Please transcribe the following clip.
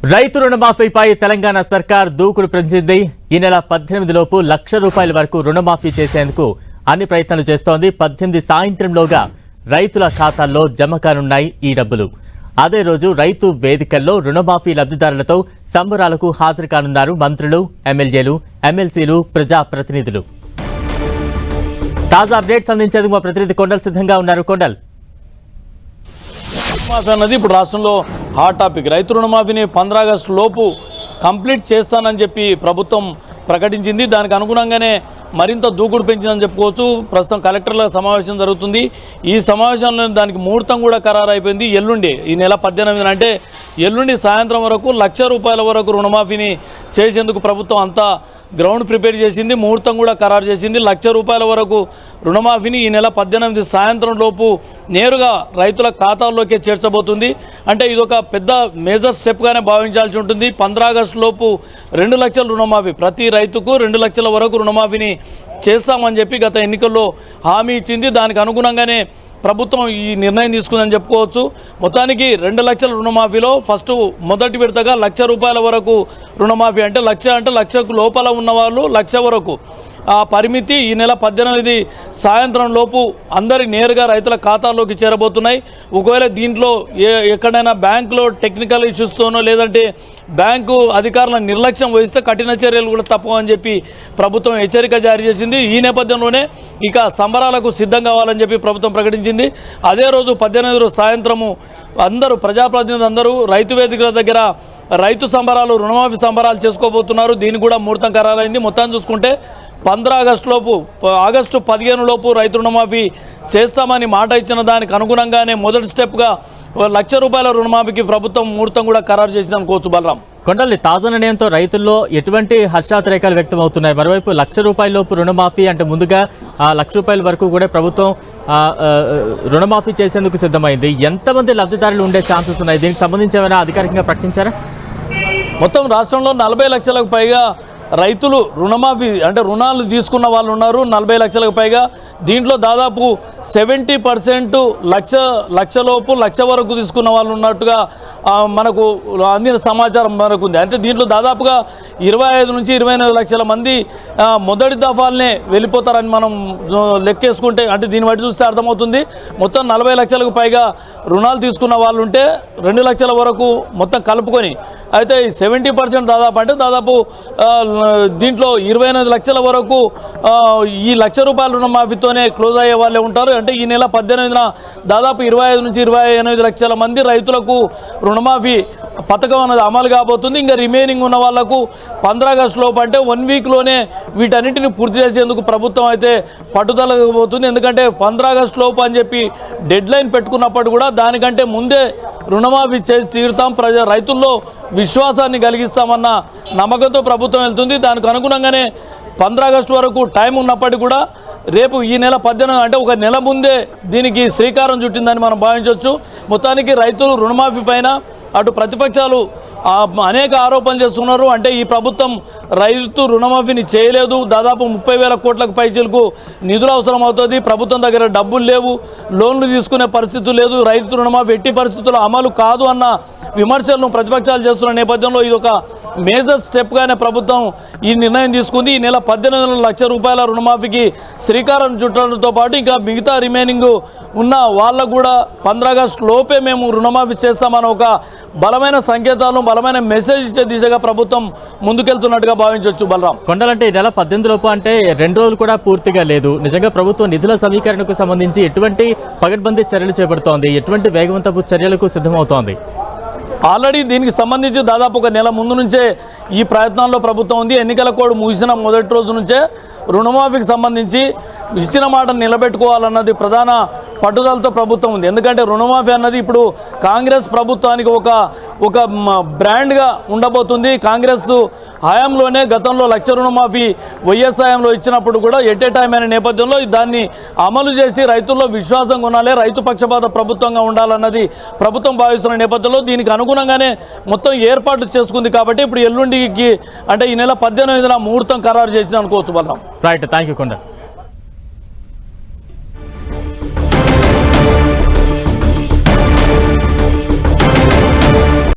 రైతు రుణమాఫీపై తెలంగాణ సర్కార్ దూకుడు పెంచింది. ఈ నెల 18 లోపు ₹1,00,000 వరకు రుణమాఫీ చేసేందుకు అన్ని ప్రయత్నాలు చేస్తోంది. 18 సాయంత్రంలోగా రైతుల ఖాతాల్లో జమ కానున్నాయి ఈ డబ్బులు. అదే రోజు రైతు వేదికల్లో రుణమాఫీ లబ్ధిదారులతో సంబరాలకు హాజరు కానున్నారు మంత్రులు, ఎమ్మెల్యేలు, ఎమ్మెల్సీలు, ప్రజాప్రతినిధులు. తాజా అప్డేట్స్ అందించేందుకు మా ప్రతినిధి కొండల్ సిద్ధంగా ఉన్నారు. కొండల్, రుణమాఫీ అన్నది ఇప్పుడు రాష్ట్రంలో హాట్ టాపిక్. రైతు రుణమాఫీని 15 ఆగస్టు లోపు కంప్లీట్ చేస్తానని చెప్పి ప్రభుత్వం ప్రకటించింది. దానికి అనుగుణంగానే మరింత దూకుడు పెంచిందని చెప్పుకోవచ్చు. ప్రస్తుతం కలెక్టర్ల సమావేశం జరుగుతుంది. ఈ సమావేశంలో దానికి ముహూర్తం కూడా ఖరారు అయిపోయింది. ఎల్లుండి ఈ నెల 18 అంటే ఎల్లుండి సాయంత్రం వరకు ₹1,00,000 వరకు రుణమాఫీని చేసేందుకు ప్రభుత్వం అంతా గ్రౌండ్ ప్రిపేర్ చేసింది. ముహూర్తం కూడా ఖరారు చేసింది. ₹1,00,000 వరకు రుణమాఫీని ఈ నెల 18 సాయంత్రం లోపు నేరుగా రైతుల ఖాతాల్లోకే చేర్చబోతుంది. అంటే ఇదొక పెద్ద మేజర్ స్టెప్గానే భావించాల్సి ఉంటుంది. 15 ఆగస్టు లోపు 2 లక్షల రుణమాఫీ, ప్రతి రైతుకు 2 లక్షల వరకు రుణమాఫీని చేస్తామని చెప్పి గత ఎన్నికల్లో హామీ ఇచ్చింది. దానికి అనుగుణంగానే ప్రభుత్వం ఈ నిర్ణయం తీసుకుందని చెప్పుకోవచ్చు. మొత్తానికి 2 లక్షల రుణమాఫీలో ఫస్ట్ మొదటి విడతగా ₹1,00,000 వరకు రుణమాఫీ. అంటే లక్షకు లోపల ఉన్నవాళ్ళు 1,00,000 వరకు ఆ పరిమితి ఈ నెల 18 సాయంత్రం లోపు అందరి నేరుగా రైతుల ఖాతాల్లోకి చేరబోతున్నాయి. ఒకవేళ దీంట్లో ఎక్కడైనా బ్యాంకులో టెక్నికల్ ఇష్యూస్తోనో లేదంటే బ్యాంకు అధికారుల నిర్లక్ష్యం వహిస్తే కఠిన చర్యలు కూడా తప్పవని చెప్పి ప్రభుత్వం హెచ్చరిక జారీ చేసింది. ఈ నేపథ్యంలోనే ఇక సంబరాలకు సిద్ధం కావాలని చెప్పి ప్రభుత్వం ప్రకటించింది. అదే రోజు 18 సాయంత్రము అందరూ ప్రజాప్రతినిధులు అందరూ రైతు వేదికల దగ్గర రైతు సంబరాలు, రుణమాఫీ సంబరాలు చేసుకోబోతున్నారు. దీనికి కూడా ముహూర్తం ఖరారైంది. మొత్తాన్ని చూసుకుంటే 15 ఆగస్టు లోపు, ఆగస్టు 15 లోపు రైతు రుణమాఫీ చేస్తామని మాట ఇచ్చిన దానికి అనుగుణంగానే మొదటి స్టెప్గా ₹1,00,000 రుణమాఫీకి ప్రభుత్వం ముహూర్తం కూడా ఖరారు చేసింది అనుకోవచ్చు. బలరాం, కొండల్ని తాజా నిర్ణయంతో రైతుల్లో ఎటువంటి హర్షాతిరేకాలు వ్యక్తం అవుతున్నాయి? మరోవైపు ₹1,00,000 లోపు రుణమాఫీ అంటే ముందుగా ₹1,00,000 వరకు కూడా ప్రభుత్వం రుణమాఫీ చేసేందుకు సిద్ధమైంది. ఎంతమంది లబ్ధిదారులు ఉండే ఛాన్సెస్ ఉన్నాయి? దీనికి సంబంధించి ఏమైనా అధికారికంగా ప్రకటించారా? మొత్తం రాష్ట్రంలో 40 లక్షలకు పైగా రైతులు రుణమాఫీ అంటే రుణాలు తీసుకున్న వాళ్ళు ఉన్నారు. 40 లక్షలకు పైగా. దీంట్లో దాదాపు 70% లక్షలోపు 1,00,000 వరకు తీసుకున్న వాళ్ళు ఉన్నట్టుగా మనకు అందిన సమాచారం మనకు ఉంది. అంటే దీంట్లో దాదాపుగా 25 నుంచి 28 లక్షల మంది మొదటి దఫాలనే వెళ్ళిపోతారని మనం లెక్కేసుకుంటే, అంటే దీన్ని బట్టి చూస్తే అర్థమవుతుంది. మొత్తం 40 లక్షలకు పైగా రుణాలు తీసుకున్న వాళ్ళు ఉంటే 2 లక్షల వరకు మొత్తం కలుపుకొని, అయితే 70% దాదాపు దీంట్లో 28 లక్షల వరకు ఈ ₹1,00,000 రుణమాఫీతోనే క్లోజ్ అయ్యే వాళ్ళే ఉంటారు. అంటే ఈ నెల 18న దాదాపు 25 నుంచి 28 లక్షల మంది రైతులకు రుణమాఫీ పథకం అనేది అమలు కాబోతుంది. ఇంకా రిమైనింగ్ ఉన్న వాళ్లకు 15 ఆగస్టు లోపు అంటే 1 వీక్లోనే వీటన్నింటిని పూర్తి చేసేందుకు ప్రభుత్వం అయితే పట్టుదలకపోతుంది. ఎందుకంటే 15 ఆగస్టు లోపు అని చెప్పి డెడ్ లైన్ పెట్టుకున్నప్పుడు కూడా దానికంటే ముందే రుణమాఫీ చేసి తీరుతాం, రైతుల్లో విశ్వాసాన్ని కలిగిస్తామన్న నమ్మకంతో ప్రభుత్వం వెళ్తుంది. దానికి అనుగుణంగానే 15 ఆగస్టు వరకు టైం ఉన్నప్పటికీ కూడా రేపు ఈ నెల 18 అంటే ఒక నెల ముందే దీనికి శ్రీకారం చుట్టిందని మనం భావించవచ్చు. మొత్తానికి రైతులు రుణమాఫీ పైన అటు ప్రతిపక్షాలు అనేక ఆరోపణలు చేస్తున్నారు. అంటే ఈ ప్రభుత్వం రైతు రుణమాఫీని చేయలేదు, దాదాపు 30,000 కోట్లకు పైచీలకు నిధులు అవసరం అవుతుంది, ప్రభుత్వం దగ్గర డబ్బులు లేవు, లోన్లు తీసుకునే పరిస్థితి లేదు, రైతు రుణమాఫీ ఎట్టి పరిస్థితుల్లో అమలు కాదు అన్న విమర్శలను ప్రతిపక్షాలు చేస్తున్న నేపథ్యంలో ఇది ఒక మేజర్ స్టెప్గానే ప్రభుత్వం ఈ నిర్ణయం తీసుకుంది. ఈ నెల 18 లక్షల రూపాయల రుణమాఫీకి శ్రీకారం చుట్టడంతో పాటు ఇంకా మిగతా రిమైనింగ్ ఉన్న వాళ్ళకు కూడా 15 ఆగస్టు లోపే మేము రుణమాఫీ చేస్తామని ఒక బలమైన సంకేతాలను, బలమైన మెసేజ్ ఇచ్చే దిశగా ప్రభుత్వం ముందుకెళ్తున్నట్టుగా భావించవచ్చు. బలరాం, కొండలంటే ఈ నెల 18 లోపు అంటే 2 రోజులు కూడా పూర్తిగా లేదు. నిజంగా ప్రభుత్వం నిధుల సమీకరణకు సంబంధించి ఎటువంటి పగడ్బందీ చర్యలు చేపడుతోంది? ఎటువంటి వేగవంతపు చర్యలకు సిద్ధమవుతోంది? ఆల్రెడీ దీనికి సంబంధించి దాదాపు ఒక నెల ముందు నుంచే ఈ ప్రయత్నాల్లో ప్రభుత్వం ఉంది. ఎన్నికల కోడ్ ముగిసిన మొదటి రోజు నుంచే రుణమాఫీకి సంబంధించి ఇచ్చిన మాటను నిలబెట్టుకోవాలన్నది ప్రధాన పట్టుదలతో ప్రభుత్వం ఉంది. ఎందుకంటే రుణమాఫీ అన్నది ఇప్పుడు కాంగ్రెస్ ప్రభుత్వానికి ఒక బ్రాండ్గా ఉండబోతుంది. కాంగ్రెస్ హయాంలోనే గతంలో 1,00,000 రుణమాఫీ వైఎస్ హయాంలో ఇచ్చినప్పుడు కూడా ఎట్ ఏ టైం అనే నేపథ్యంలో దాన్ని అమలు చేసి రైతుల్లో విశ్వాసం కొనాలి, రైతు పక్షపాత ప్రభుత్వంగా ఉండాలన్నది ప్రభుత్వం భావిస్తున్న నేపథ్యంలో దీనికి అనుగుణంగానే మొత్తం ఏర్పాట్లు చేసుకుంది. కాబట్టి ఇప్పుడు ఎల్లుండికి అంటే ఈ నెల 18న ముహూర్తం ఖరారు చేసింది అనుకోవచ్చు. బలరాం, రైట్, థ్యాంక్ యూ కొండ.